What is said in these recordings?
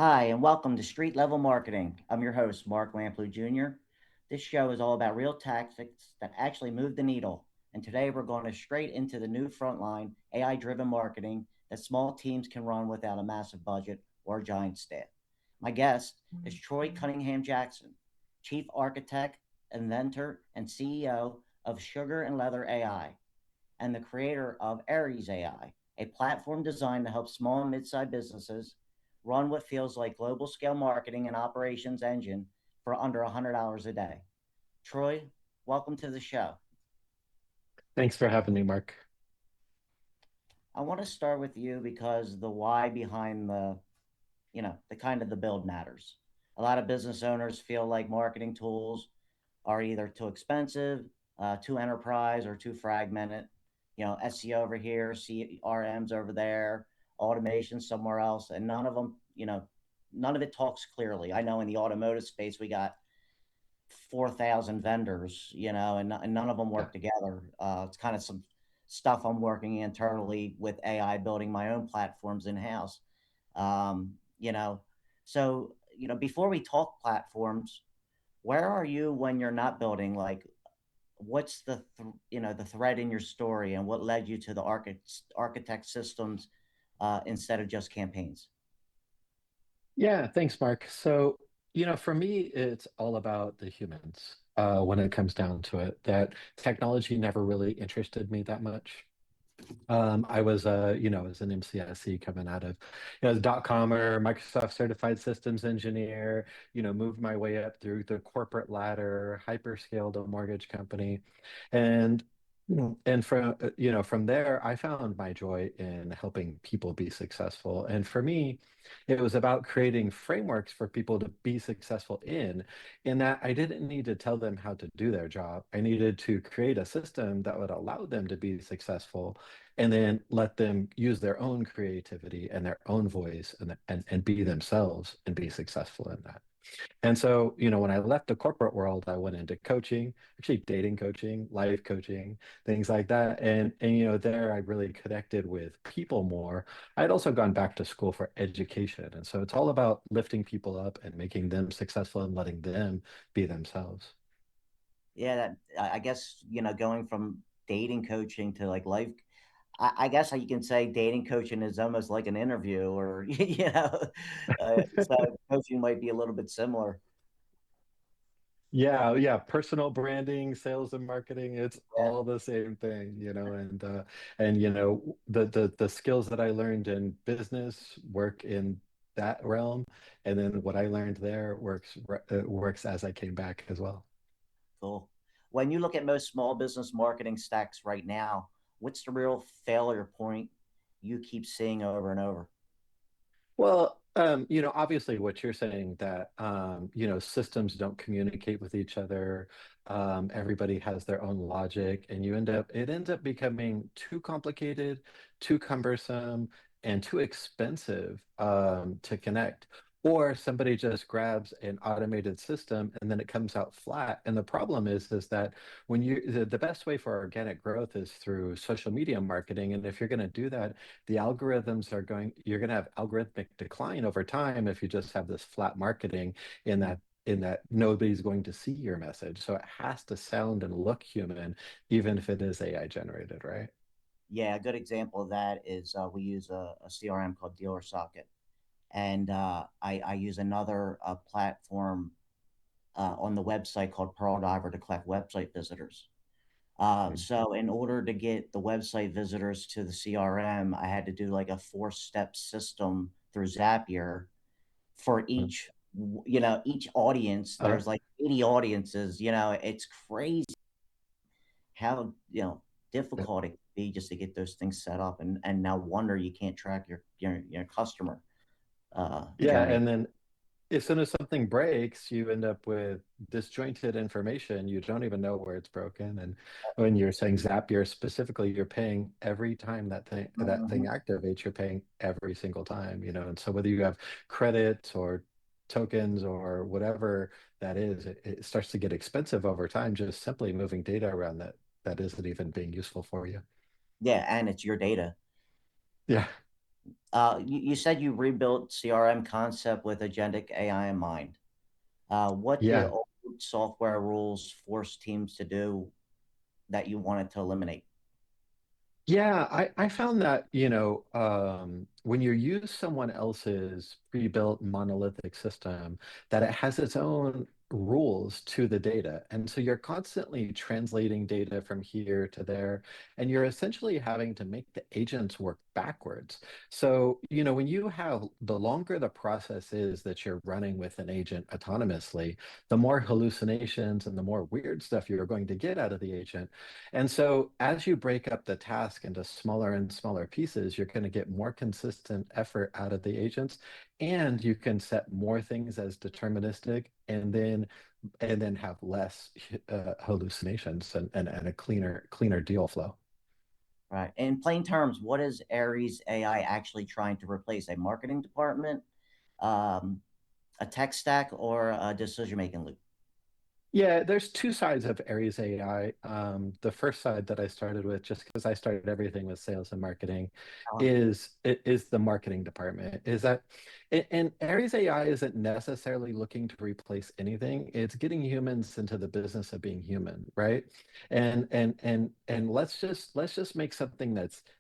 Hi, and welcome to Street Level Marketing. I'm your host, Mark Lamplugh Jr. This show is all about real tactics that actually move the needle. And today we're going to straight into the new frontline AI driven marketing that small teams can run without a massive budget or a giant staff. My guest is Troy Cunningham Jackson, Chief Architect, Inventor, and CEO of Sugar and Leather AI, and the creator of Aries AI, a platform designed to help small and mid-sized businesses run what feels like global scale marketing and operations engine for under $100 a day. Troy, welcome to the show. Thanks for having me, Mark. I want to start with you because the why behind the kind of the build matters. A lot of business owners feel like marketing tools are either too expensive, too enterprise, or too fragmented. SEO over here, CRMs over there, automation somewhere else, and none of them, none of it talks clearly. I know in the automotive space we got 4,000 vendors, and none of them Yeah. work together. It's kind of some stuff I'm working internally with AI, building my own platforms in house. Um, you know, before we talk platforms, where are you when you're not building? Like, what's the thread in your story, and what led you to the architect systems instead of just campaigns? Yeah, thanks, Mark. For me, it's all about the humans when it comes down to it. That technology never really interested me that much. I was, as an MCSE coming out of, as a dot-commer, Microsoft certified systems engineer, moved my way up through the corporate ladder, hyperscaled a mortgage company. And and from there, I found my joy in helping people be successful. And for me, it was about creating frameworks for people to be successful in that I didn't need to tell them how to do their job. I needed to create a system that would allow them to be successful and then let them use their own creativity and their own voice and be themselves and be successful in that. And so, when I left the corporate world, I went into coaching, actually dating coaching, life coaching, things like that. And there I really connected with people more. I had also gone back to school for education. And so it's all about lifting people up and making them successful and letting them be themselves. Yeah, I guess going from dating coaching to like life. I guess you can say dating coaching is almost like an interview, or so coaching might be a little bit similar. Yeah, yeah, personal branding, sales and marketing, it's Yeah, all the same thing, and the skills that I learned in business work in that realm, and then what I learned there works as I came back as well. cool. When you look at most small business marketing stacks right now, what's the real failure point you keep seeing over and over? Well, obviously what you're saying that systems don't communicate with each other. Everybody has their own logic, and it ends up becoming too complicated, too cumbersome, and too expensive to connect. Or somebody just grabs an automated system and then it comes out flat. And the problem is that the best way for organic growth is through social media marketing. And if you're going to do that, you're going to have algorithmic decline over time if you just have this flat marketing in that nobody's going to see your message. So it has to sound and look human, even if it is AI generated, right? Yeah, a good example of that is we use a CRM called Dealer Socket, and I use another platform on the website called Pearl Diver to collect website visitors. So in order to get the website visitors to the CRM, I had to do like a four-step system through Zapier for Mhm. each audience. Uh, There's like 80 audiences. It's crazy how yeah. difficult it can be just to get those things set up, and now wonder you can't track your customer Yeah, journey. and then as soon as something breaks, you end up with disjointed information. You don't even know where it's broken. And when you're saying Zapier specifically, you're paying every time that thing Mhm. activates, you're paying every single time, And so whether you have credits or tokens or whatever that is, it starts to get expensive over time, just simply moving data around that isn't even being useful for you. Yeah, and it's your data. Yeah. You said you rebuilt CRM concept with agentic AI in mind. What did Yeah. old software rules force teams to do that you wanted to eliminate? Yeah, I found that, when you use someone else's pre-built monolithic system, that it has its own rules to the data. And so you're constantly translating data from here to there, and you're essentially having to make the agents work backwards. So, when you have the longer the process is that you're running with an agent autonomously, the more hallucinations and the more weird stuff you're going to get out of the agent. And so as you break up the task into smaller and smaller pieces, you're going to get more consistent effort out of the agents, and you can set more things as deterministic, and then have less hallucinations, and a cleaner deal flow. Right. In plain terms, what is Aries AI actually trying to replace? A marketing department, um, a tech stack, or a decision making loop? Yeah, there's two sides of Aries AI. The first side that I started with, just because I started everything with sales and marketing, Uh, is the marketing department. Is that, and Aries AI isn't necessarily looking to replace anything. It's getting humans into the business of being human, right? And let's just make something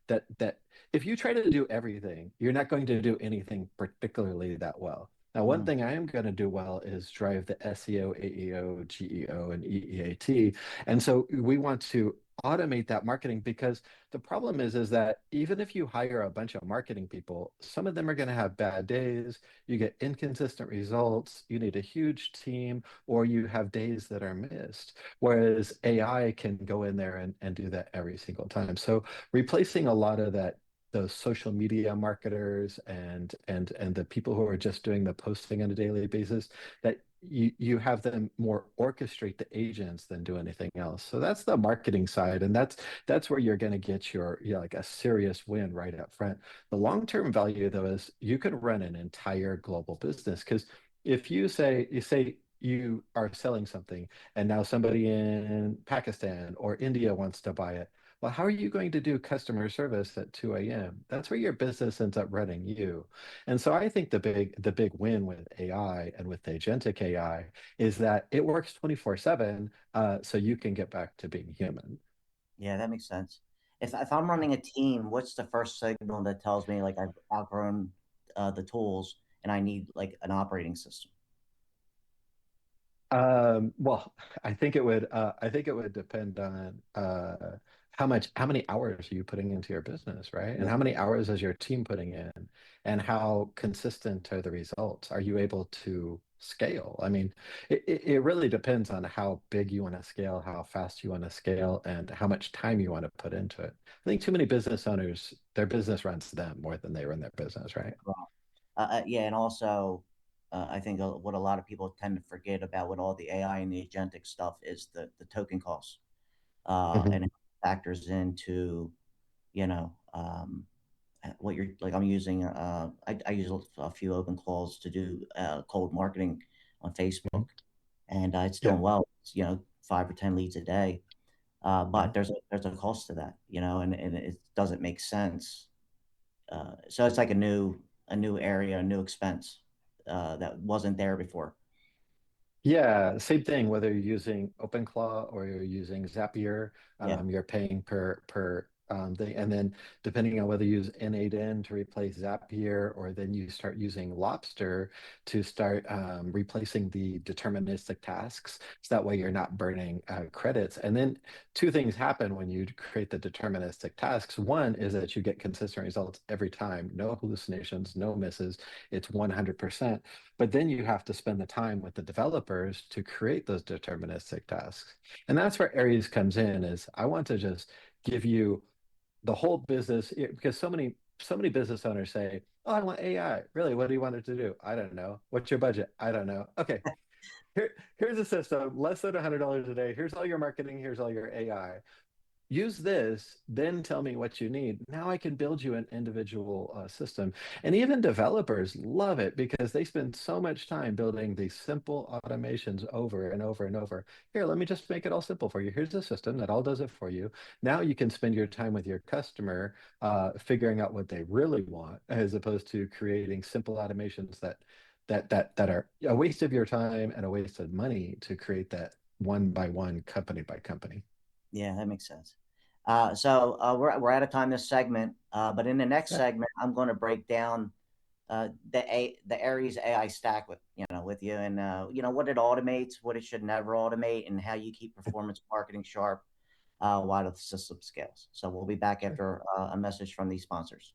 that if you try to do everything, you're not going to do anything particularly that well. Now, one mm, thing I am going to do well is drive the SEO, AEO, GEO, and EEAT. And so we want to automate that marketing, because the problem is that even if you hire a bunch of marketing people, some of them are going to have bad days. You get inconsistent results. You need a huge team, or you have days that are missed. Whereas AI can go in there and do that every single time. So replacing a lot of that, those social media marketers and the people who are just doing the posting on a daily basis, that you have them more orchestrate the agents than do anything else. So that's the marketing side, and that's where you're going to get your, like a serious win right up front. The long-term value, though, is you can run an entire global business, because if you say you are selling something, and now somebody in Pakistan or India wants to buy it. Well, how are you going to do customer service at 2 a.m.? That's where your business ends up running you. And so I think the big win with AI and with agentic AI is that it works 24/7, so you can get back to being human. yeah, that makes sense. If I'm running a team, what's the first signal that tells me like I've outgrown the tools and I need like an operating system? Well, I think it would depend on how many hours are you putting into your business, right? And Yeah. how many hours is your team putting in, and how consistent are the results? Are you able to scale? I mean, it really depends on how big you want to scale, how fast you want to scale, and how much time you want to put into it. I think too many business owners, their business runs them more than they run their business, right? Yeah, and also, I think what a lot of people tend to forget about with all the AI and the agentic stuff is the token costs, Mhm. and it factors into you know what you're like. I'm using I use a few open calls to do cold marketing on Facebook, Mhm. and it's Yeah. doing well. It's, 5 or 10 leads a day, but Mhm. there's a cost to that, and it doesn't make sense. So it's like a new area, a new expense that wasn't there before. Yeah, same thing, whether you're using OpenClaw or you're using Zapier, Yeah. you're paying per thing. And then depending on whether you use N8N to replace Zapier, or then you start using Lobster to start replacing the deterministic tasks. So that way you're not burning credits. And then two things happen when you create the deterministic tasks. One is that you get consistent results every time, no hallucinations, no misses. It's 100%. But then you have to spend the time with the developers to create those deterministic tasks. And that's where Aries comes in, is I want to just give you the whole business, because so many business owners say, "Oh, I want AI." Really, what do you want it to do? I don't know. What's your budget? I don't know. Okay, here's a system, less than $100 a day. Here's all your marketing, here's all your AI. use this, then tell me what you need. Now I can build you an individual system. And even developers love it because they spend so much time building these simple automations over and over and over. Here, let me just make it all simple for you. Here's a system that all does it for you. Now you can spend your time with your customer figuring out what they really want, as opposed to creating simple automations that are a waste of your time and a waste of money to create that one by one, company by company. Yeah, that makes sense. We're out of time this segment, but in the next Yeah. segment, I'm going to break down the Aries AI stack with you, and what it automates, what it should never automate, and how you keep performance marketing sharp while the system scales. So we'll be back after a message from these sponsors.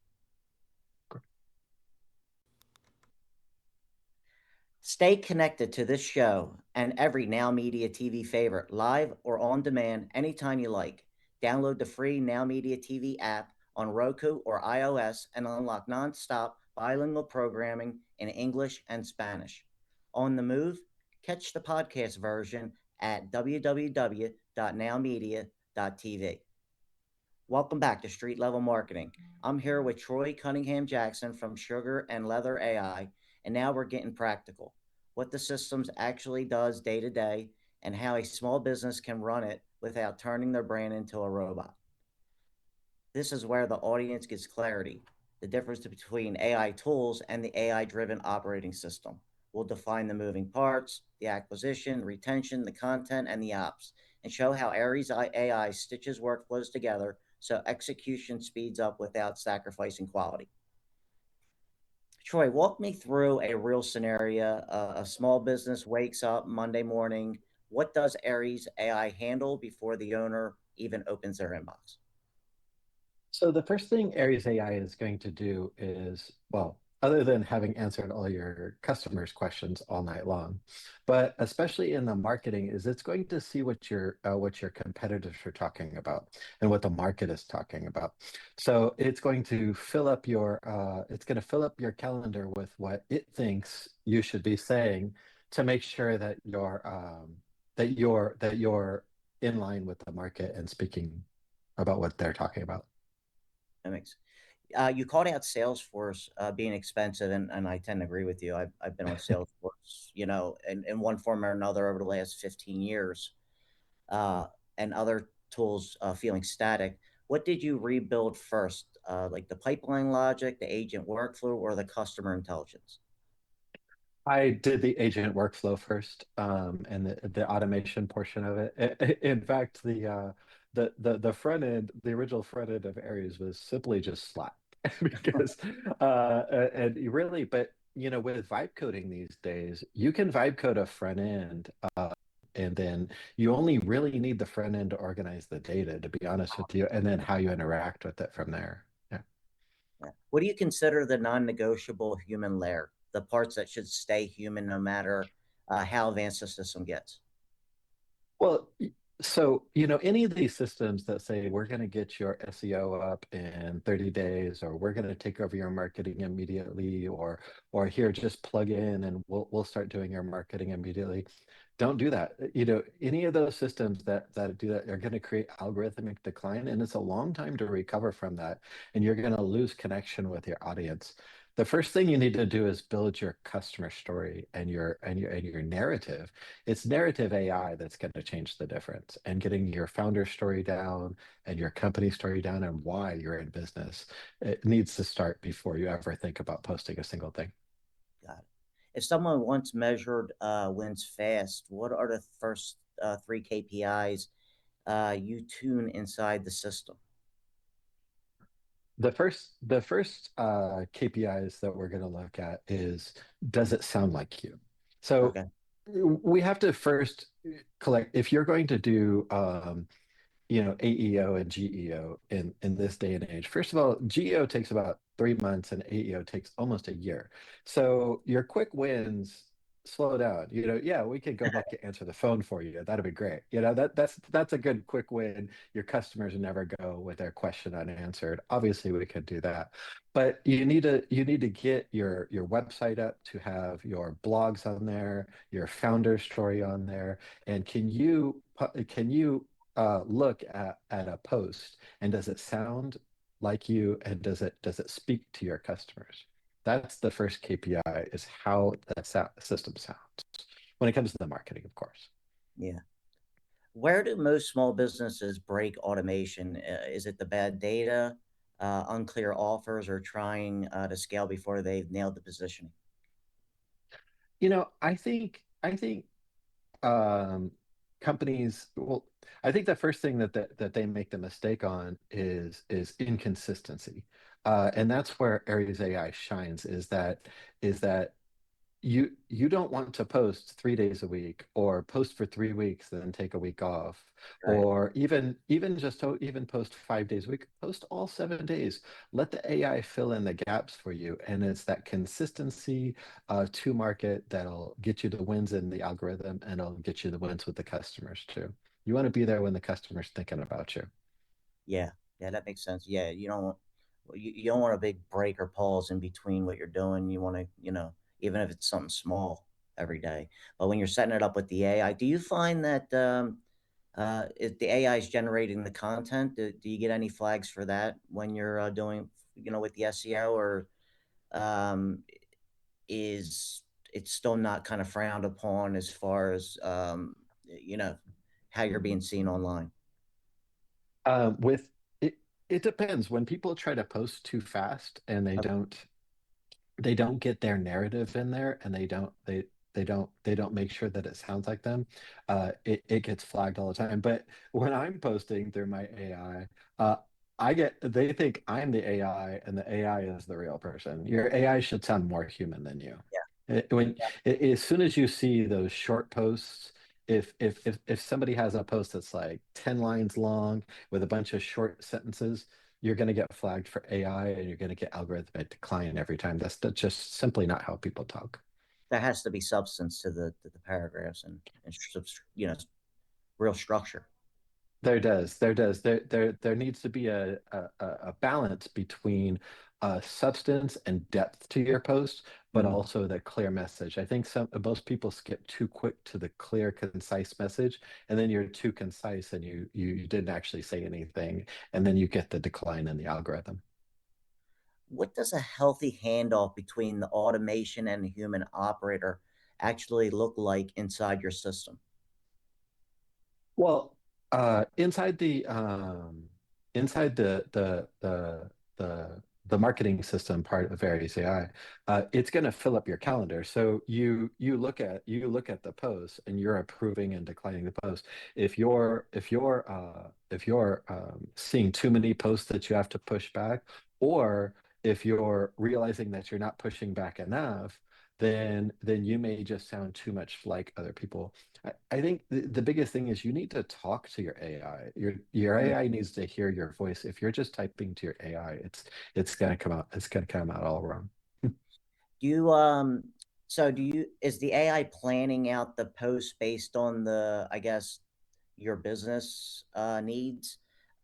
Stay connected to this show and every Now Media TV favorite, live or on demand, anytime you like. Download the free Now Media TV app on Roku or iOS and unlock nonstop bilingual programming in English and Spanish. On the move, catch the podcast version at www.nowmedia.tv. Welcome back to Street Level Marketing. I'm here with Troy Cunningham Jackson from Sugar and Leather AI, and now we're getting practical. What the systems actually does day to day, and how a small business can run it without turning their brand into a robot. This is where the audience gets clarity, the difference between AI tools and the AI driven operating system. We'll define the moving parts, the acquisition, retention, the content, and the ops, and show how Aries AI stitches workflows together so execution speeds up without sacrificing quality. Troy, walk me through a real scenario. A small business wakes up Monday morning. What does Aries AI handle before the owner even opens their inbox? So the first thing Aries AI is going to do is, well, other than having answered all your customers' questions all night long, but especially in the marketing, is it's going to see what your competitors are talking about and what the market is talking about. So it's going to fill up your calendar with what it thinks you should be saying to make sure that you're in line with the market and speaking about what they're talking about. That makes You called out Salesforce being expensive, and I tend to agree with you. I've been with Salesforce, in one form or another over the last 15 years, uh, and other tools feeling static. What did you rebuild first, like the pipeline logic, the agent workflow, or the customer intelligence? I did the agent workflow first, and the automation portion of it. In fact, the front end, the original front end of Aries was simply just Slack because and you really, but with vibe coding these days, you can vibe code a front end, and then you only really need the front end to organize the data, to be honest with you, and then how you interact with it from there. Yeah. Yeah. What do you consider the non-negotiable human layer? The parts that should stay human no matter how advanced the system gets. Well, so, any of these systems that say we're going to get your SEO up in 30 days, or we're going to take over your marketing immediately, or here, just plug in and we'll start doing your marketing immediately. Don't do that. Any of those systems that do that are going to create algorithmic decline, and it's a long time to recover from that, and you're going to lose connection with your audience. The first thing you need to do is build your customer story and your narrative. It's narrative AI that's going to change the difference, and getting your founder story down and your company story down and why you're in business. It needs to start before you ever think about posting a single thing. Got it. If someone once measured wins fast, what are the first three KPIs you tune inside the system? The first KPIs that we're going to look at is, does it sound like you? So Okay. we have to first collect, if you're going to do AEO and GEO in this day and age. First of all, GEO takes about 3 months and AEO takes almost a year. So your quick wins, slow down. Yeah, we could go back and answer the phone for you. That'd be great. That's a good quick win. Your customers never go with their question unanswered. Obviously, we could do that. But you need to get your website up to have your blogs on there, your founder story on there, and can you look at a post and does it sound like you and does it speak to your customers? That's the first KPI is how the system sounds when it comes to the marketing, of course. Yeah. Where do most small businesses break automation? Is it the bad data, unclear offers, or trying to scale before they've nailed the positioning? I think um, companies, well, I think the first thing that they make the mistake on is inconsistency, and that's where Aries AI shines. Is that you don't want to post 3 days a week or post for 3 weeks then take a week off, Right. or even just even post 5 days a week. Post all 7 days. Let the AI fill in the gaps for you, and it's that consistency to market that'll get you the wins in the algorithm, and it'll get you the wins with the customers too. You want to be there when the customer's thinking about you. Yeah. Yeah, that makes sense. Yeah, you don't want a big break or pause in between what you're doing. You want to, even if it's something small every day. But when you're setting it up with the AI, do you find that if the AI is generating the content, do you get any flags for that when you're doing, with the SEO, or um, is it's still not kind of frowned upon as far as you know how you're being seen online? With it, it depends. When people try to post too fast and they don't get their narrative in there, and they don't make sure that it sounds like them. It gets flagged all the time. But when I'm posting through my AI, they think I'm the AI and the AI is the real person. Your AI should sound more human than you. As soon as you see those short posts, if somebody has a post that's like 10 lines long with a bunch of short sentences, you're going to get flagged for AI, and you're going to get algorithmic decline every time. That's just simply not how people talk. There has to be substance to the paragraphs, and real structure. There does. There does. There needs to be a balance between substance and depth to your post, but Mhm. also the clear message. I think most people skip too quick to the clear, concise message, and then you're too concise and you didn't actually say anything, and then you get the decline in the algorithm. What does a healthy handoff between the automation and the human operator actually look like inside your system? Well, inside the marketing system part of Aries AI, it's going to fill up your calendar. So you look at the post, and you're approving and declining the post. If you're seeing too many posts that you have to push back, or if you're realizing that you're not pushing back enough, then you may just sound too much like other people. I think the biggest thing is you need to talk to your AI. Your Mm. AI needs to hear your voice. If you're just typing to your AI, it's gonna come out. It's gonna come out all wrong. Do you do you is the AI planning out the post based on the, I guess, your business needs,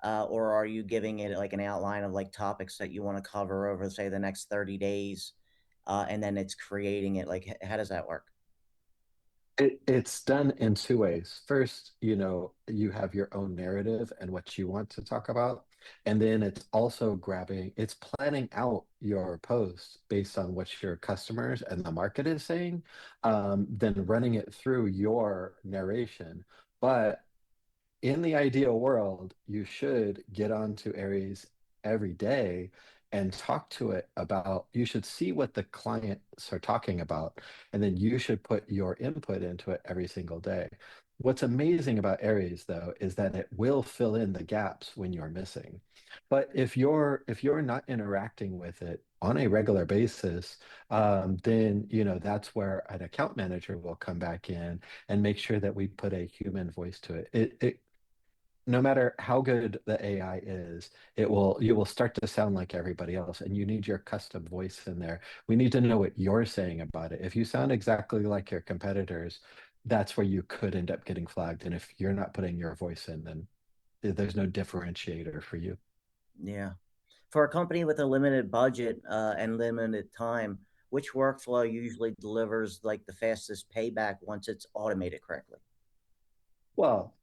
or are you giving it like an outline of like topics that you want to cover over, say, the next 30 days, and then it's creating it? Like, how does that work? It's done in two ways. First, you have your own narrative and what you want to talk about. And then it's planning out your posts based on what your customers and the market is saying, then running it through your narration. But in the ideal world, you should get onto Aries every day and talk to it about, you should see what the clients are talking about, and then you should put your input into it every single day. What's amazing about Aries, though, is that it will fill in the gaps when you're missing. But if you're not interacting with it on a regular basis, then that's where an account manager will come back in and make sure that we put a human voice to it. No matter how good the AI is, you will start to sound like everybody else, and you need your custom voice in there. We need to know what you're saying about it. If you sound exactly like your competitors, that's where you could end up getting flagged. And if you're not putting your voice in, then there's no differentiator for you. Yeah. For a company with a limited budget and limited time, which workflow usually delivers like the fastest payback once it's automated correctly? Well,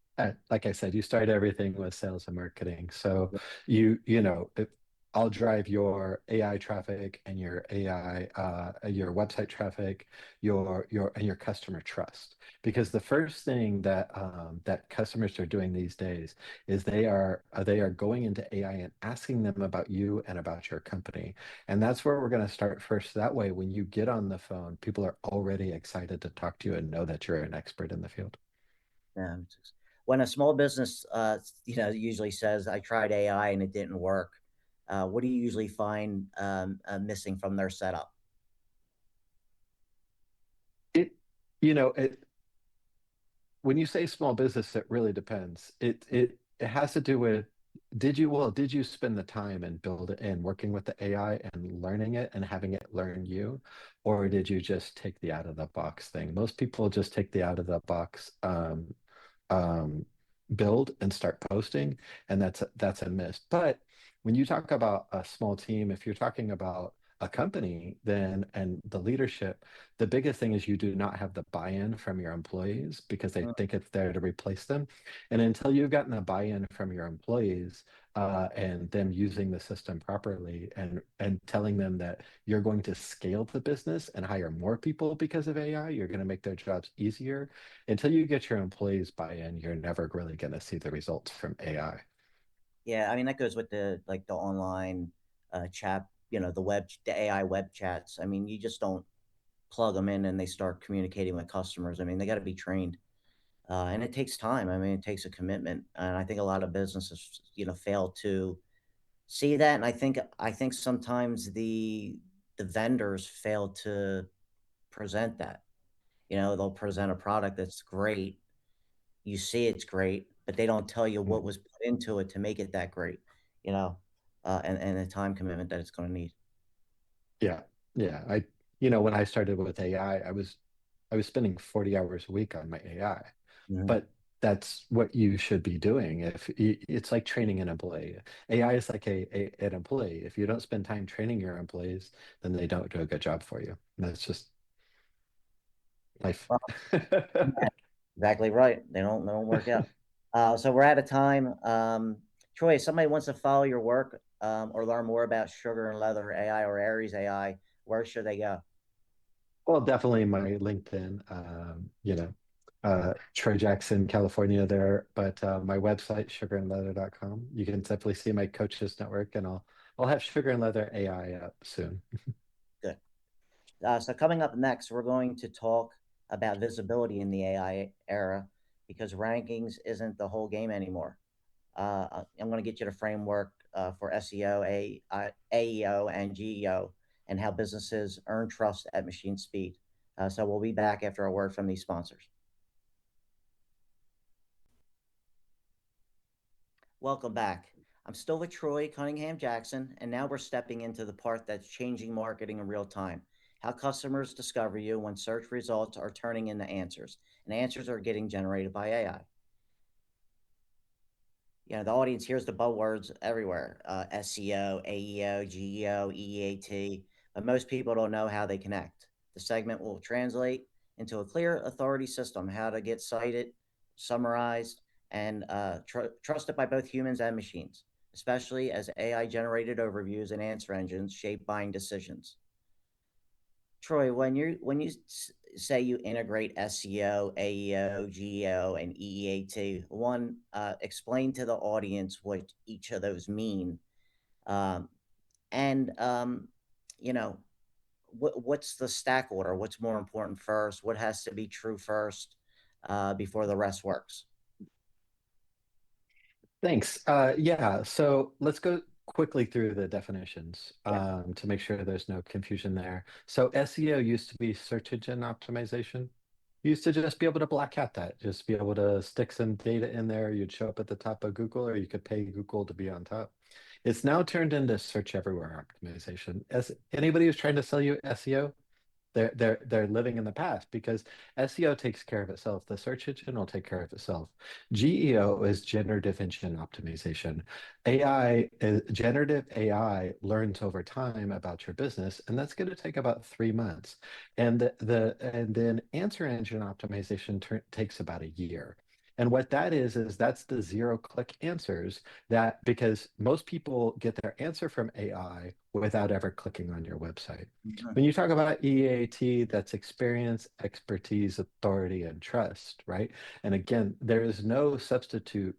like I said, you start everything with sales and marketing. So I'll drive your AI traffic and your AI, your website traffic, your customer trust. Because the first thing that customers are doing these days is they are going into AI and asking them about you and about your company. And that's where we're going to start first. That way, when you get on the phone, people are already excited to talk to you and know that you're an expert in the field. Yeah. When a small business, usually says, "I tried AI and it didn't work," what do you usually find missing from their setup? It, you know, it when you say small business, it really depends. It has to do with did you spend the time and build it and working with the AI and learning it and having it learn you, or did you just take the out of the box thing? Most people just take the out of the box um, build and start posting, and that's a miss. But when you talk about a small team, if you're talking about a company, then and the leadership, the biggest thing is you do not have the buy-in from your employees because they Mm. think it's there to replace them. And until you've gotten the buy-in from your employees and them using the system properly and telling them that you're going to scale the business and hire more people because of AI, you're going to make their jobs easier. Until you get your employees buy-in, you're never really going to see the results from AI. Yeah, I mean that goes with the online chat, the AI web chats. I mean, you just don't plug them in and they start communicating with customers. I mean, they got to be trained, and it takes time. I mean, it takes a commitment, and I think a lot of businesses, fail to see that. And I think sometimes the vendors fail to present that. They'll present a product that's great. You see it's great, but they don't tell you what Mhm. was put into it to make it that great, you know, and the time commitment that it's going to need. Yeah. Yeah. When I started with AI, I was spending 40 hours a week on my AI, Mhm. but that's what you should be doing. It's like training an employee. AI is like an employee. If you don't spend time training your employees, then they don't do a good job for you. And that's just life. Well, yeah, exactly right. They don't work out. So we're out of time. Troy, if somebody wants to follow your work or learn more about Sugar and Leather AI or Aries AI, where should they go? Well, definitely my LinkedIn, Troy Jackson, California there, but my website, sugarandleather.com. You can simply see my coaches network and I'll have Sugar and Leather AI up soon. Good. So coming up next, we're going to talk about visibility in the AI era because rankings isn't the whole game anymore. I'm going to get you the framework for SEO, AEO, and GEO, and how businesses earn trust at machine speed. So we'll be back after a word from these sponsors. Welcome back. I'm still with Troy Cunningham Jackson, and now we're stepping into the part that's changing marketing in real time. How customers discover you when search results are turning into answers, and answers are getting generated by AI. The audience hears the buzzwords everywhere: SEO, AEO, GEO, EEAT, but most people don't know how they connect. The segment will translate into a clear authority system, how to get cited, summarized, and trusted by both humans and machines, especially as AI generated overviews and answer engines shape buying decisions. Troy, when you say you integrate SEO, AEO, GEO, and EEAT, explain to the audience what each of those mean, um, and you know, what's the stack order? What's more important first? What has to be true first before the rest works? Thanks. Yeah, so let's go quickly through the definitions Yeah, to make sure there's no confusion there. So SEO used to be search engine optimization. You used to just be able to black hat that, just be able to stick some data in there. You'd show up at the top of Google, or you could pay Google to be on top. It's now turned into search everywhere optimization. As anybody who's trying to sell you SEO, they're living in the past because SEO takes care of itself. The search engine will take care of itself. GEO is generative engine optimization. Generative AI learns over time about your business, and that's going to take about 3 months. And then answer engine optimization takes about a year. And what that is that's the zero click answers that because most people get their answer from AI without ever clicking on your website. Mhm. When you talk about EAT, that's experience, expertise, authority, and trust, right? And again, there is no substitute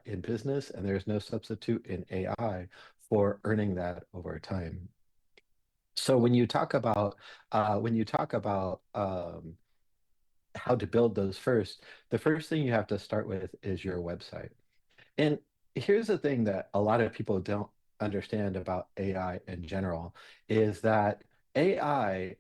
in business, and there's no substitute in AI for earning that over time. So when you talk about how to build those first, the first thing you have to start with is your website. And here's the thing that a lot of people don't understand about AI in general is that AI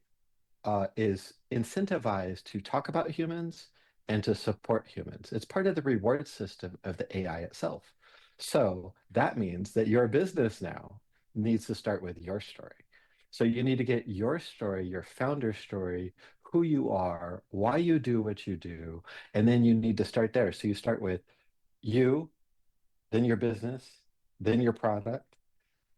is incentivized to talk about humans and to support humans. It's part of the reward system of the AI itself. So that means that your business now needs to start with your story. So you need to get your story, your founder story, who you are, why you do what you do, and then you need to start there. So you start with you, then your business, then your product,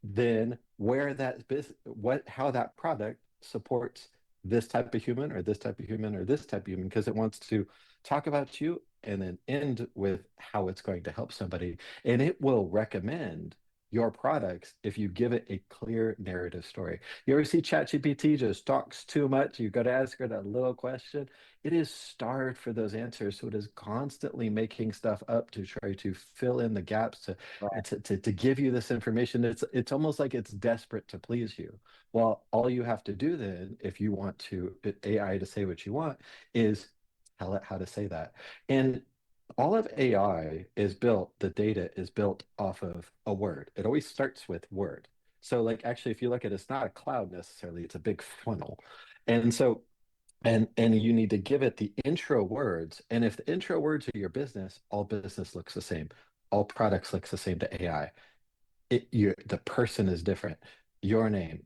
then where that business, what, how that product supports this type of human or this type of human or this type of human, because it wants to talk about you and then end with how it's going to help somebody. And it will recommend your products if you give it a clear narrative story. You ever see ChatGPT just talks too much? You got to ask her that little question. It is starved for those answers. So it is constantly making stuff up to try to fill in the gaps, Right. to give you this information. It's almost like it's desperate to please you. Well, all you have to do then, if you want to AI to say what you want, is tell it how to say that. And all of AI is built, the data is built off of a word. It always starts with word. So like actually if you look at it, it's not a cloud necessarily, it's a big funnel. And so and you need to give it the intro words. And if the intro words are your business, all business looks the same. All products looks the same to AI. The person is different. Your name,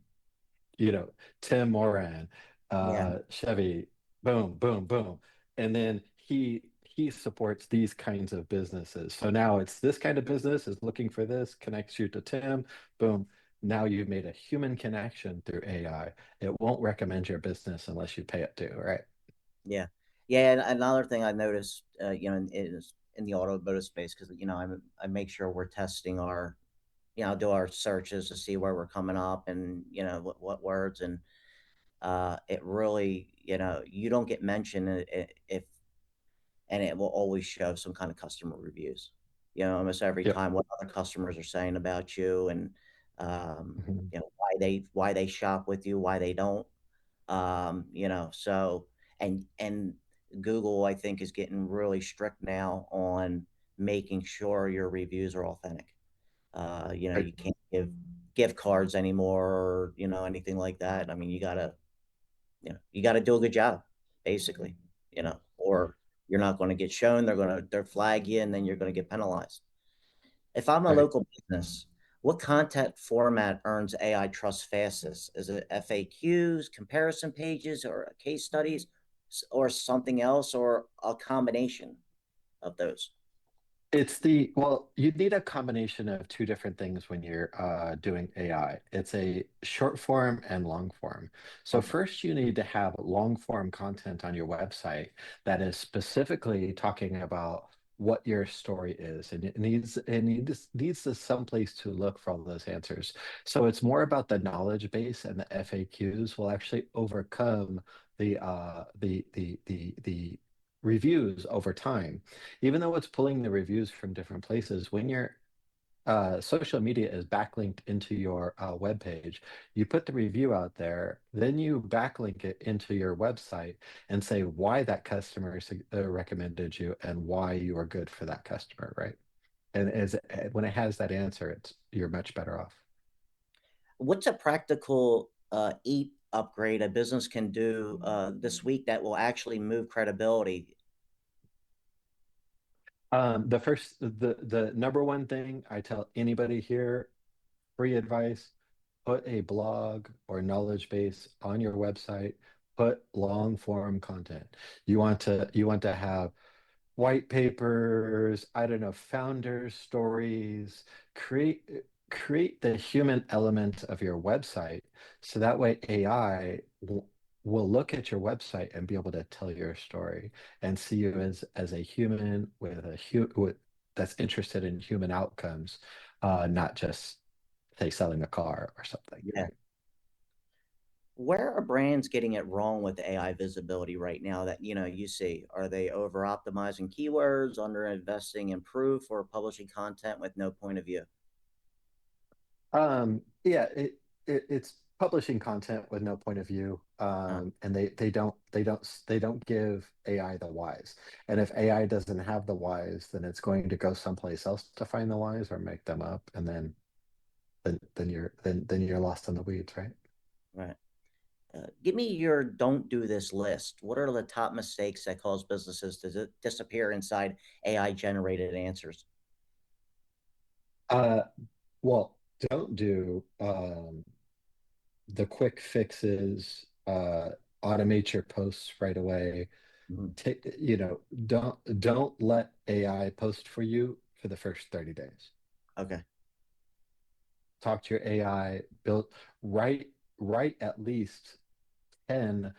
you know, Tim Moran, Yeah. Chevy, boom, boom, boom. And then he supports these kinds of businesses. So now it's this kind of business is looking for this, connects you to Tim, boom. Now you've made a human connection through AI. It won't recommend your business unless you pay it to, right? Yeah. Yeah. And another thing I noticed, is in the automotive space, because, I make sure we're testing our, do our searches to see where we're coming up and, what words. And it really, you don't get mentioned if, and it will always show some kind of customer reviews, almost every Yep. time what other customers are saying about you and, Mhm. why they shop with you, why they don't. So and Google, I think, is getting really strict now on making sure your reviews are authentic. Right. You can't give gift cards anymore or, anything like that. I mean, you gotta do a good job, basically, or you're not going to get shown. They're flag you, and then you're going to get penalized. If I'm a Right. local business, what content format earns AI trust fastest? Is it FAQs, comparison pages, or case studies, or something else, or a combination of those? Well, you need a combination of two different things when you're doing AI. It's a short form and long form. So Okay. first you need to have long form content on your website that is specifically talking about what your story is. And it needs to someplace to look for all those answers. So it's more about the knowledge base, and the FAQs will actually overcome the reviews over time. Even though it's pulling the reviews from different places, when your social media is backlinked into your web page, you put the review out there, then you backlink it into your website and say why that customer recommended you and why you are good for that customer, right? And when it has that answer, you're much better off. What's a practical EAT upgrade a business can do this week that will actually move credibility? The number one thing I tell anybody here, free advice, put a blog or knowledge base on your website, put long form content. You want to have white papers, I don't know, founder stories, create the human element of your website so that way AI will look at your website and be able to tell your story and see you as a human with that's interested in human outcomes, not just say selling a car or something, Yeah. right? Where are brands getting it wrong with AI visibility right now that you see? Are they over optimizing keywords, under investing in proof, or publishing content with no point of view? Yeah, it's publishing content with no point of view, Uh, and they don't give AI the whys. And if AI doesn't have the whys, then it's going to go someplace else to find the whys or make them up, and then you're lost in the weeds, right? right. Give me your don't do this list. What are the top mistakes that cause businesses to disappear inside AI generated answers? Uh, well, don't do the quick fixes. Automate your posts right away. Mhm. Don't let AI post for you for the first 30 days. Okay. Talk to your AI, write at least 10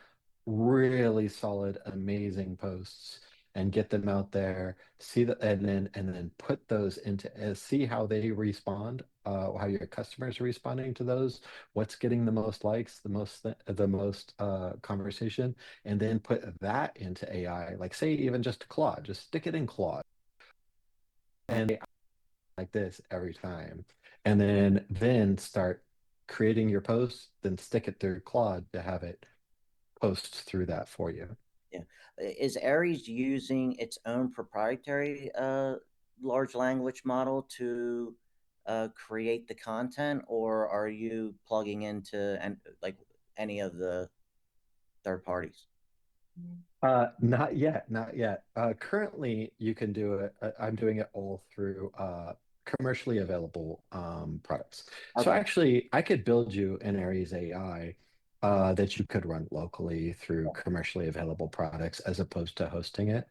really solid, amazing posts and get them out there. And then put those into see how they respond, how your customers are responding to those, what's getting the most likes, the most conversation, and then put that into AI. Like say even just Claude, just stick it in Claude and like this every time. And then start creating your posts, then stick it through Claude to have it post through that for you. Yeah. Is Aries using its own proprietary large language model to create the content, or are you plugging into and like any of the third parties? Not yet, not yet. Currently, you can do it. I'm doing it all through commercially available products. So Okay. actually, I could build you an Aries AI that you could run locally through commercially available products as opposed to hosting it.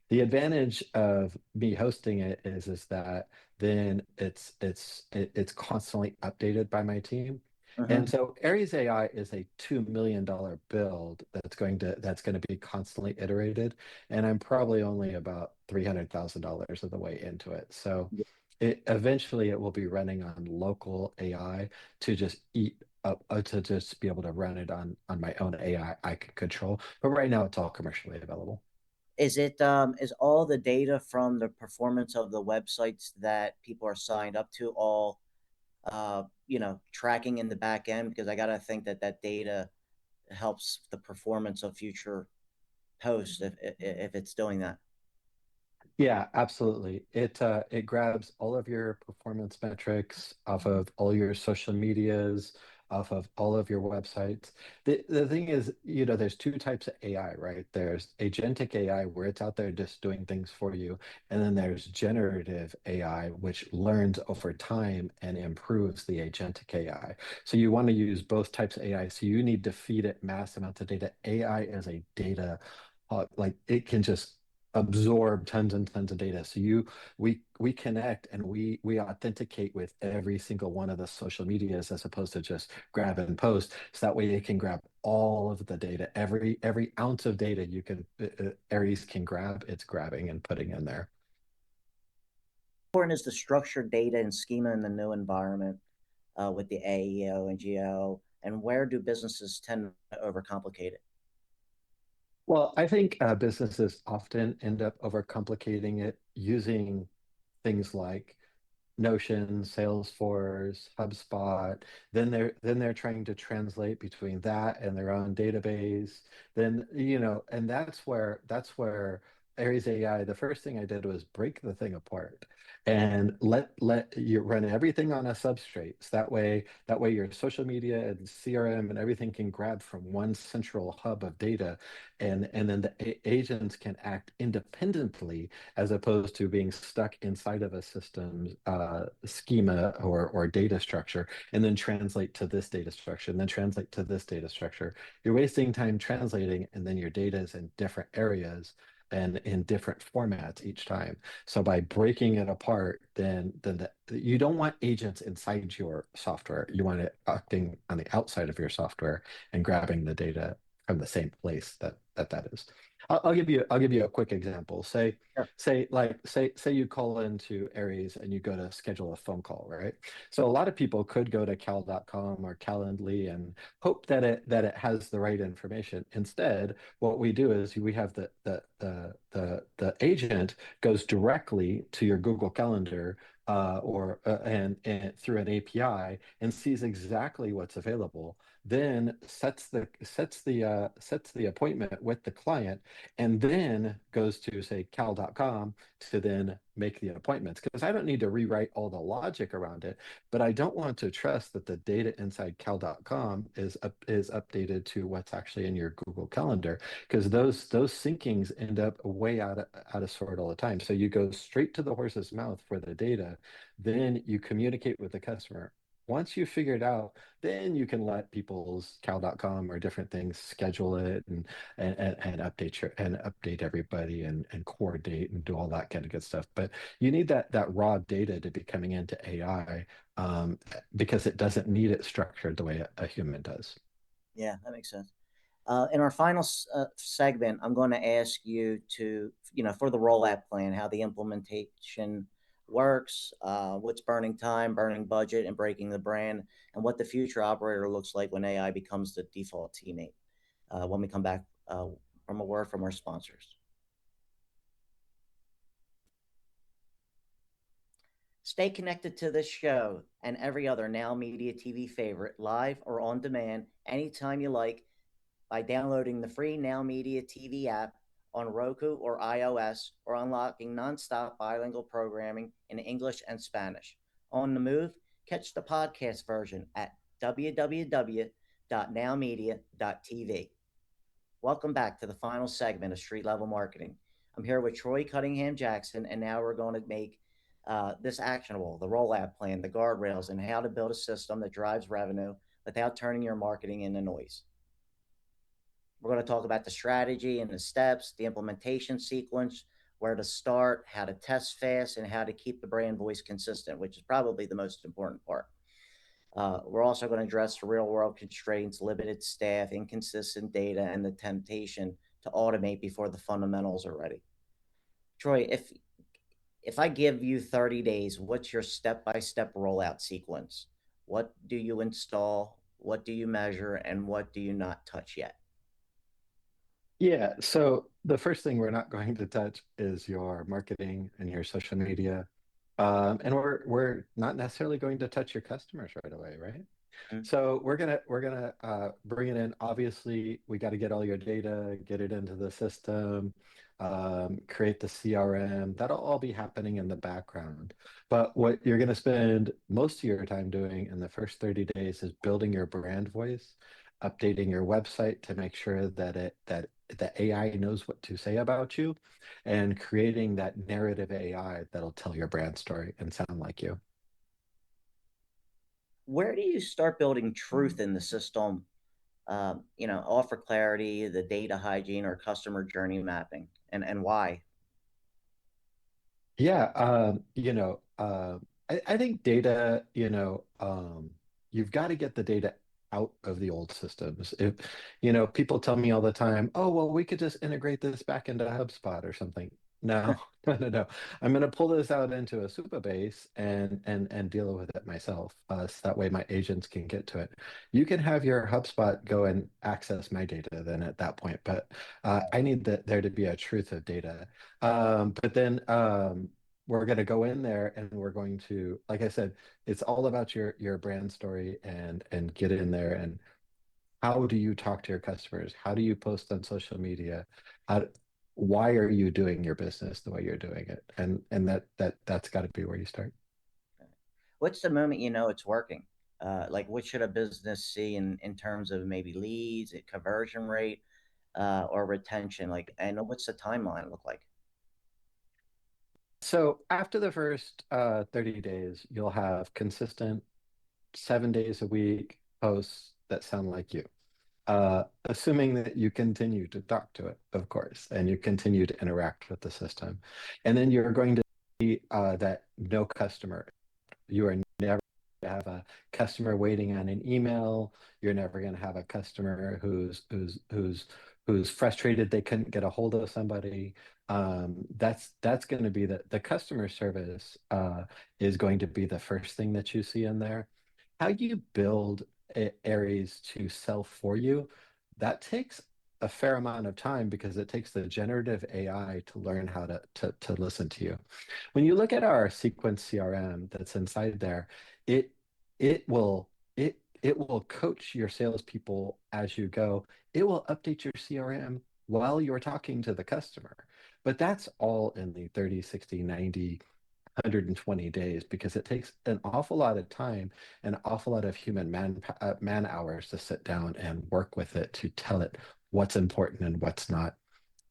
The advantage of me hosting it is that then it's constantly updated by my team. And Hmm. so Aries AI is a $2 million build that's going to be constantly iterated. And I'm probably only about $300,000 of the way into it. So eventually it will be running on local AI to just eat up to just be able to run it on my own AI I can control. But right now it's all commercially available. Is all the data from the performance of the websites that people are signed up to all tracking in the back end? Because I gotta think that that data helps the performance of future posts if it's doing that. Yeah, absolutely. It grabs all of your performance metrics off of all your social medias, off of all of your websites. The thing is, there's two types of AI, right? There's agentic AI where it's out there just doing things for you, and then there's generative AI which learns over time and improves the agentic AI. So you want to use both types of AI. So you need to feed it mass amounts of data. AI is a data like it can just absorb tons and tons of data. So we connect and we authenticate with every single one of the social medias as opposed to just grab and post. So that way it can grab all of the data, every ounce of data you can Aries can grab, it's grabbing and putting in there. Important is the structured data and schema in the new environment with the AEO and GEO, and where do businesses tend to overcomplicate it? Well, I think businesses often end up overcomplicating it using things like Notion, Salesforce, HubSpot. Then they're trying to translate between that and their own database. And that's where Aries AI, the first thing I did was break the thing apart and let you run everything on a substrate. So that way your social media and CRM and everything can grab from one central hub of data, and then the agents can act independently as opposed to being stuck inside of a system's schema or data structure, and then translate to this data structure, and then translate to this data structure. You're wasting time translating, and then your data is in different areas and in different formats each time. So by breaking it apart, you don't want agents inside your software. You want it acting on the outside of your software and grabbing the data from the same place that is. I'll give you a quick example. Sure. Say you call into Aries and you go to schedule a phone call, right? So a lot of people could go to cal.com or Calendly and hope that it has the right information. Instead, what we do is we have the agent goes directly to your Google Calendar or and through an API and sees exactly what's available, then sets the appointment with the client, and then goes to say cal.com to then make the appointments. Because I don't need to rewrite all the logic around it, but I don't want to trust that the data inside cal.com is updated to what's actually in your Google Calendar, because those syncings end up way out of sort all the time. So you go straight to the horse's mouth for the data, then you communicate with the customer. Once you figure it out, then you can let people's cal.com or different things schedule it and update everybody and coordinate and do all that kind of good stuff. But you need that raw data to be coming into AI, because it doesn't need it structured the way a human does. Yeah, that makes sense. In our final segment, I'm going to ask you to, for the rollout plan, how the implementation works, what's burning time, burning budget, and breaking the brand, and what the future operator looks like when AI becomes the default teammate. When we come back from a word from our sponsors. Stay connected to this show and every other Now Media TV favorite, live or on demand, anytime you like, by downloading the free Now Media TV app on Roku or iOS, or unlocking nonstop bilingual programming in English and Spanish. On the move, catch the podcast version at www.nowmedia.tv. Welcome back to the final segment of Street Level Marketing. I'm here with Troy Cunningham Jackson, and now we're going to make this actionable, the rollout plan, the guardrails, and how to build a system that drives revenue without turning your marketing into noise. We're going to talk about the strategy and the steps, the implementation sequence, where to start, how to test fast, and how to keep the brand voice consistent, which is probably the most important part. We're also going to address the real world constraints, limited staff, inconsistent data, and the temptation to automate before the fundamentals are ready. Troy, if I give you 30 days, what's your step-by-step rollout sequence? What do you install? What do you measure? And what do you not touch yet? Yeah, so the first thing we're not going to touch is your marketing and your social media. And we're not necessarily going to touch your customers right away, right? Mm. So we're gonna bring it in. Obviously, we got to get all your data, get it into the system, create the CRM. That'll all be happening in the background. But what you're gonna spend most of your time doing in the first 30 days is building your brand voice, updating your website to make sure that the AI knows what to say about you, and creating that narrative AI that'll tell your brand story and sound like you. Where do you start building truth in the system? Offer clarity, the data hygiene, or customer journey mapping, and why? Yeah, I think data, you've got to get the data out of the old systems. If, people tell me all the time, oh, well, we could just integrate this back into HubSpot or something. No, no, no, no. I'm going to pull this out into a Supabase and deal with it myself. So that way my agents can get to it. You can have your HubSpot go and access my data then at that point, but I need there to be a truth of data. But then we're going to go in there and we're going to, like I said, it's all about your brand story and get in there. And how do you talk to your customers? How do you post on social media? How, why are you doing your business the way you're doing it? And that's got to be where you start. What's the moment you know it's working? Like, what should a business see in terms of maybe leads, conversion rate, or retention? Like, and what's the timeline look like? So after the first 30 days, you'll have consistent 7 days a week posts that sound like you. Assuming that you continue to talk to it, of course, and you continue to interact with the system. And then you're going to see that no customer, you are never have have a customer waiting on an email. You're never going to have a customer who's frustrated they couldn't get a hold of somebody. That's going to be the customer service is going to be the first thing that you see in there. How you build Aries to sell for you, that takes a fair amount of time because it takes the generative AI to learn how to listen to you. When you look at our sequence CRM that's inside there, it it will coach your salespeople as you go. It will update your CRM while you're talking to the customer. But that's all in the 30, 60, 90, 120 days because it takes an awful lot of time, an awful lot of human man hours to sit down and work with it to tell it what's important and what's not.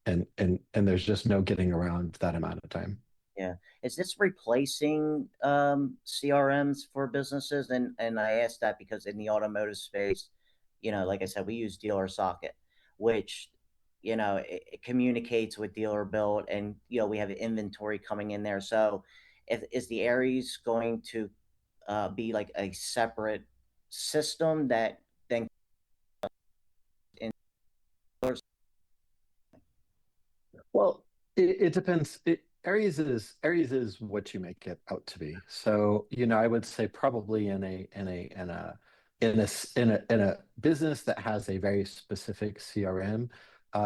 And there's just no getting around that amount of time. Yeah. Is this replacing CRMs for businesses? And I asked that because in the automotive space, like I said, we use Dealer Socket, which, it communicates with Dealer Build, and we have inventory coming in there. So, is the Aries going to be like a separate system that then in Well, it depends. Aries is what you make it out to be. So, I would say probably in a business that has a very specific CRM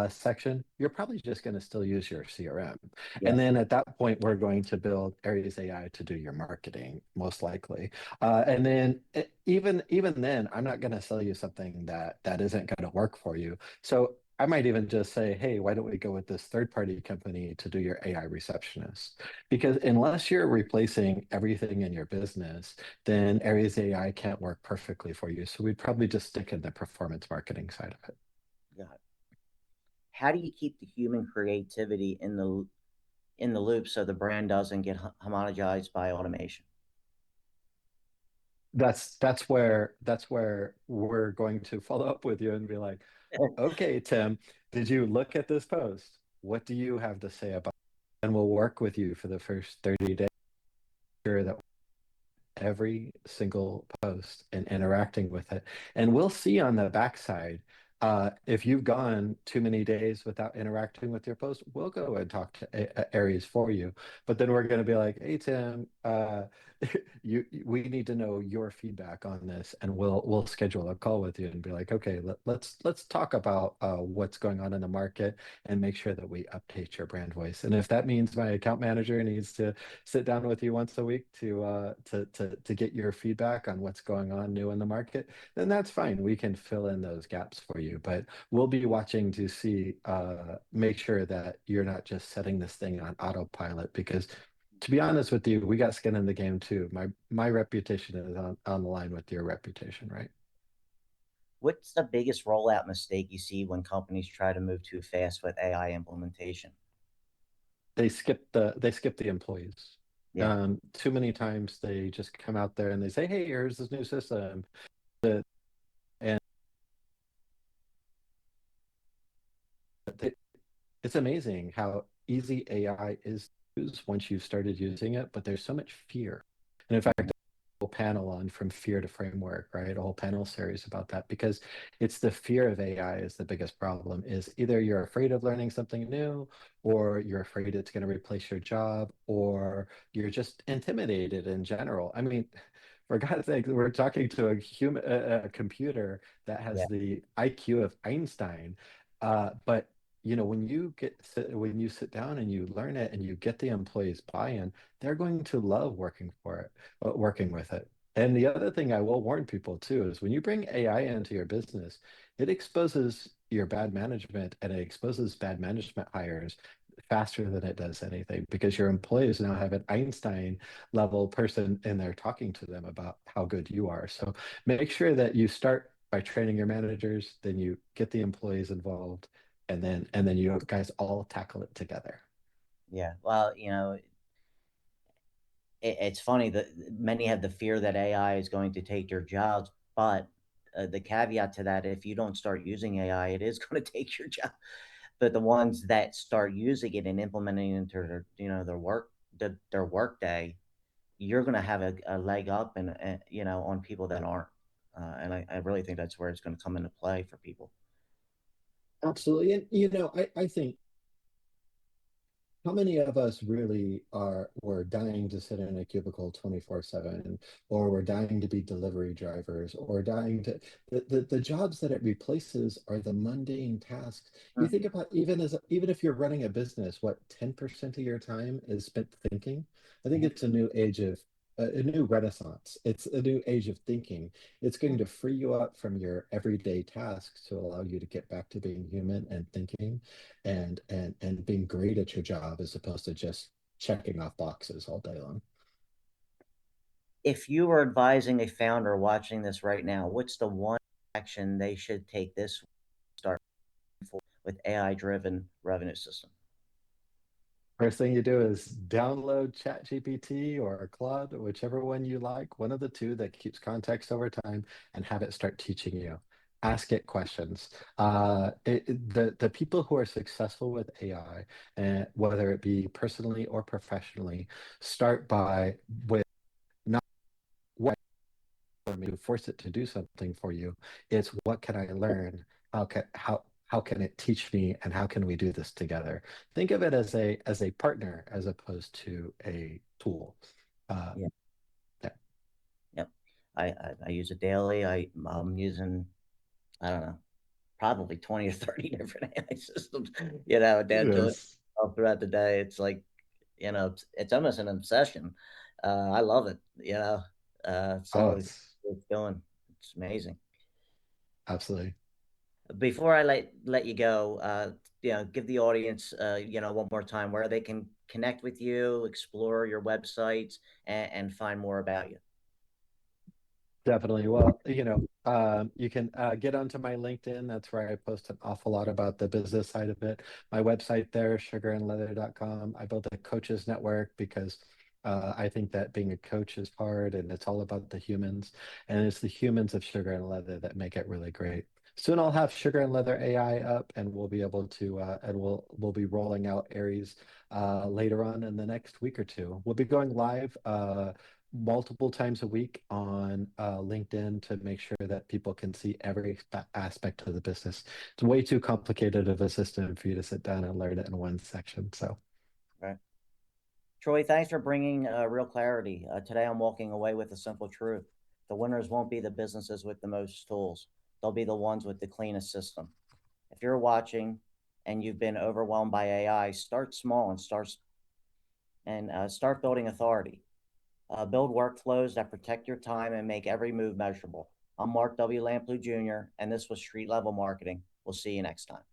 section, you're probably just going to still use your CRM. yeah, And then at that point, we're going to build Aries AI to do your marketing, most likely. And then even then, I'm not going to sell you something that isn't going to work for you. So I might even just say, hey, why don't we go with this third-party company to do your AI receptionist? Because unless you're replacing everything in your business, then Aries AI can't work perfectly for you. So we'd probably just stick in the performance marketing side of it. God. How do you keep the human creativity in the loop so the brand doesn't get homogenized by automation? That's where we're going to follow up with you and be like, okay, Tim, did you look at this post? What do you have to say about it? And we'll work with you for the first 30 days sure that every single post and interacting with it. And we'll see on the backside if you've gone too many days without interacting with your post, we'll go and talk to Aries for you. But then we're going to be like, hey, Tim, we need to know your feedback on this, and we'll schedule a call with you and be like, okay, let's talk about what's going on in the market and make sure that we update your brand voice. And if that means my account manager needs to sit down with you once a week to get your feedback on what's going on new in the market, then that's fine. We can fill in those gaps for you. But we'll be watching to see, make sure that you're not just setting this thing on autopilot because to be honest with you, we got skin in the game too. My reputation is on the line with your reputation, right? What's the biggest rollout mistake you see when companies try to move too fast with AI implementation? They skip the employees. Yeah, Too many times they just come out there and they say, "Hey, here's this new system," and they, it's amazing how easy AI is to use once you've started using it, but there's so much fear. And in fact, whole panel on From Fear to Framework, right? A whole panel series about that because it's the fear of AI is the biggest problem is either you're afraid of learning something new or you're afraid it's going to replace your job or you're just intimidated in general. I mean, for God's sake, we're talking to a computer that yeah, has the IQ of Einstein. But when you sit down and you learn it and you get the employees buy-in, they're going to love working with it. And the other thing I will warn people too is when you bring AI into your business, it exposes your bad management and it exposes bad management hires faster than it does anything because your employees now have an Einstein level person and they're talking to them about how good you are. So make sure that you start by training your managers, then you get the employees involved, and then you guys all tackle it together. yeah. Well, it's funny that many have the fear that AI is going to take your jobs, but the caveat to that, if you don't start using AI, it is going to take your job. But the ones that start using it and implementing it into their work day, you're going to have a leg up and you know on people that aren't. And I really think that's where it's going to come into play for people. Absolutely. And I think how many of us really are we're dying to sit in a cubicle 24/7, or we're dying to be delivery drivers, or dying to the jobs that it replaces are the mundane tasks. You think about even if you're running a business, what 10% of your time is spent thinking? I think Mhm. it's a new age of a new renaissance. It's a new age of thinking. It's going to free you up from your everyday tasks to allow you to get back to being human and thinking and being great at your job as opposed to just checking off boxes all day long. If you were advising a founder watching this right now, what's the one action they should take this start with AI driven revenue system? First thing you do is download ChatGPT or Claude, whichever one you like, one of the two that keeps context over time, and have it start teaching you. Ask it questions. The people who are successful with AI, whether it be personally or professionally, start by with not what for me to force it to do something for you. It's what can I learn? How can it teach me, and how can we do this together? Think of it as a partner as opposed to a tool. Uh, Yeah. yeah. Yep. I use it daily. I'm using, I don't know, probably 20 or 30 different AI systems, you know, down to it Yes. all throughout the day. It's like, you know, it's almost an obsession. I love it, you know, some Oh, of the things it's it's doing. It's amazing. absolutely. Before I let you go, you know, give the audience, you know, one more time where they can connect with you, explore your websites, and find more about you. Definitely. Well, you can get onto my LinkedIn. That's where I post an awful lot about the business side of it. My website there, sugarandleather.com. I built a coaches network because I think that being a coach is hard and it's all about the humans. And it's the humans of Sugar and Leather that make it really great. Soon I'll have Sugar and Leather AI up, and we'll be able to and we'll be rolling out Aries later on in the next week or two. We'll be going live multiple times a week on LinkedIn to make sure that people can see every aspect of the business. It's way too complicated of a system for you to sit down and learn it in one section. So Right. Troy, thanks for bringing real clarity. Today, I'm walking away with a simple truth. The winners won't be the businesses with the most tools, they'll be the ones with the cleanest system. If you're watching and you've been overwhelmed by AI, start small and start building authority. Build workflows that protect your time and make every move measurable. I'm Mark W. Lamplugh Jr., and this was Street Level Marketing. We'll see you next time.